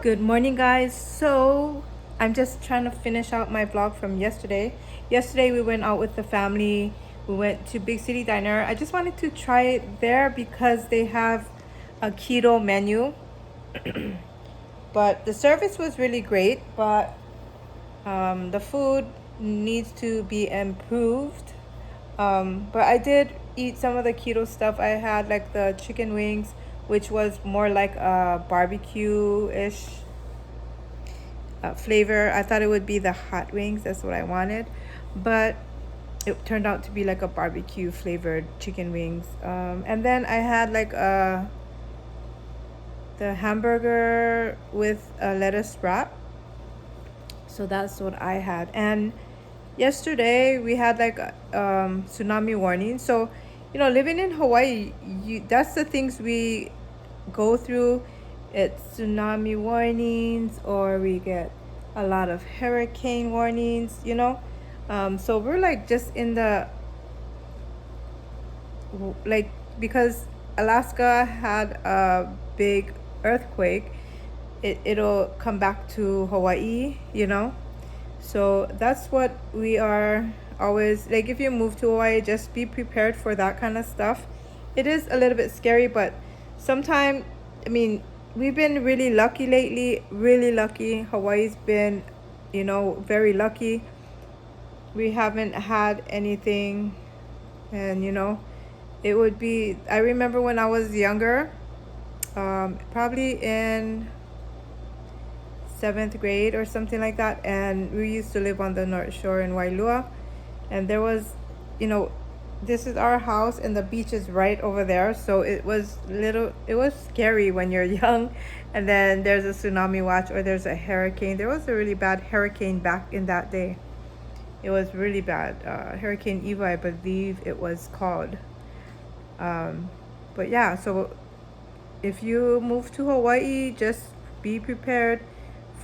Good morning, guys. So I'm just trying to finish out my vlog from yesterday. Yesterday we went out with the family. We went to Big City Diner. I just wanted to try it there because they have a keto menu. But the service was really great, but the food needs to be improved. But I did eat some of the keto stuff. I had like the chicken wings, which was more like a barbecue-ish flavor. I thought it would be the hot wings. That's what I wanted. But it turned out to be like a barbecue flavored chicken wings. And then I had like the hamburger with a lettuce wrap. So that's what I had. And yesterday we had like tsunami warning. So, living in Hawaii, that's the things we go through. It's tsunami warnings, or we get a lot of hurricane warnings. So we're like just in the like, because Alaska had a big earthquake, it'll come back to Hawaii. So that's what we are always like. If you move to Hawaii, just be prepared for that kind of stuff. It is a little bit scary, but sometimes, we've been really lucky lately, really lucky. Hawaii's been, very lucky. We haven't had anything, and it would be, I remember when I was younger, probably in 7th grade or something like that, and we used to live on the North Shore in Wailua, and there was, this is our house and the beach is right over there, so it was scary when you're young, and then there's a tsunami watch or there's a hurricane. There was a really bad hurricane back in that day. It was really bad. Hurricane Eva, I believe it was called. But yeah, so if you move to Hawaii, just be prepared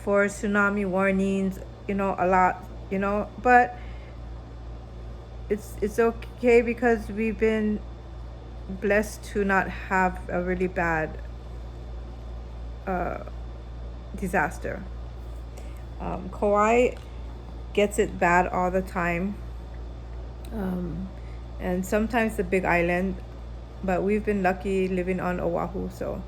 for tsunami warnings, a lot, but it's okay because we've been blessed to not have a really bad disaster. Kauai gets it bad all the time, and sometimes the Big Island, but we've been lucky living on Oahu, so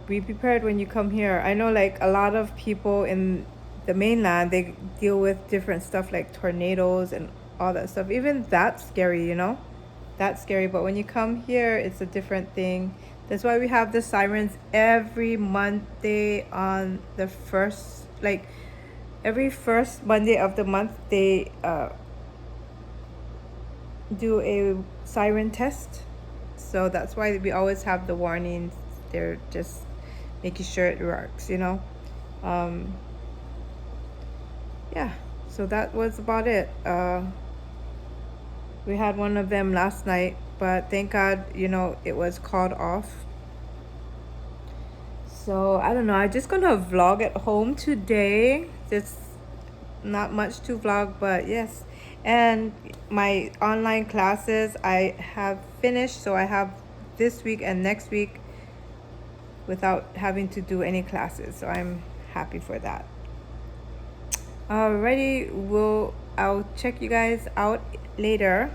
be prepared when you come here. I know like a lot of people in the mainland, they deal with different stuff like tornadoes and all that stuff. Even that's scary, that's scary. But when you come here, it's a different thing. That's why we have the sirens every Monday on the first, like every first Monday of the month, they do a siren test. So that's why we always have the warnings. They're just making sure it works, yeah, so that was about it. We had one of them last night, but thank God, it was called off. So I don't know, I'm just gonna vlog at home today. Just not much to vlog, but yes. And my online classes I have finished, so I have this week and next week without having to do any classes, so I'm happy for that. Alrighty, I'll check you guys out later.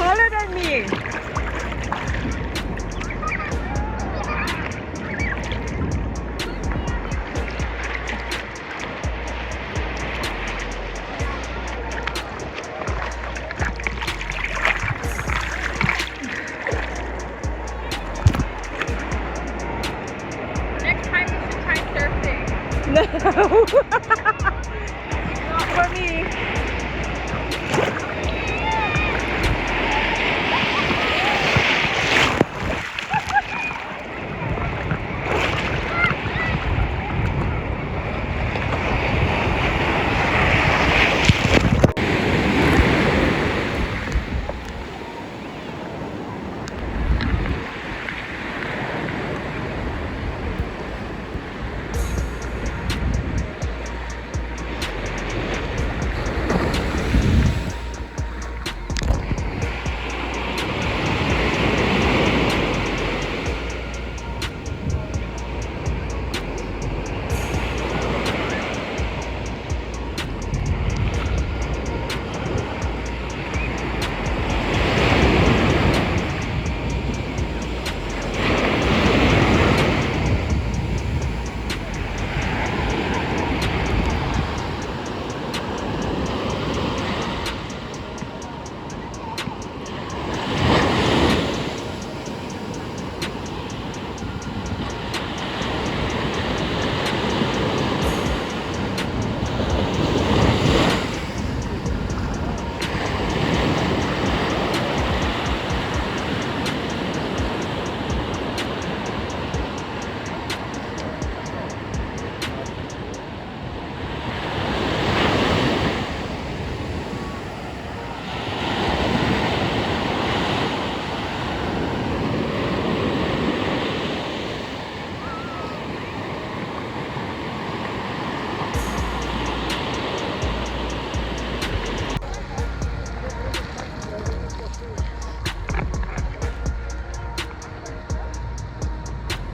taller than me. Next time you should try surfing. No. Not for me.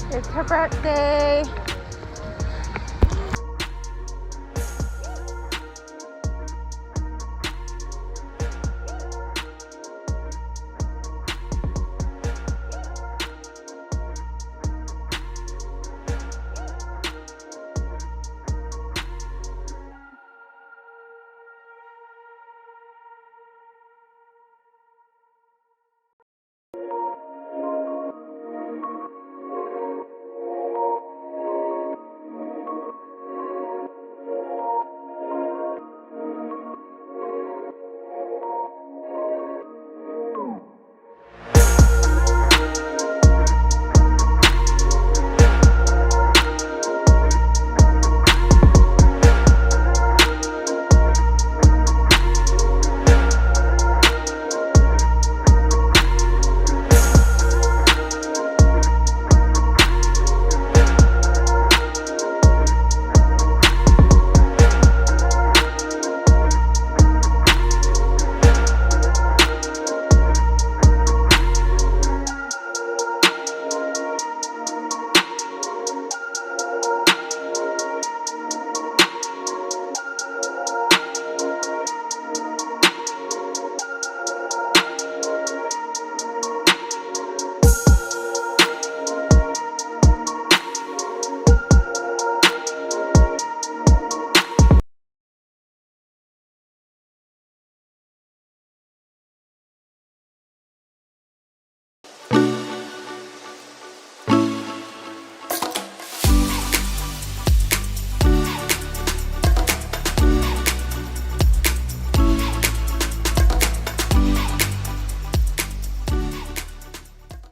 It's her birthday.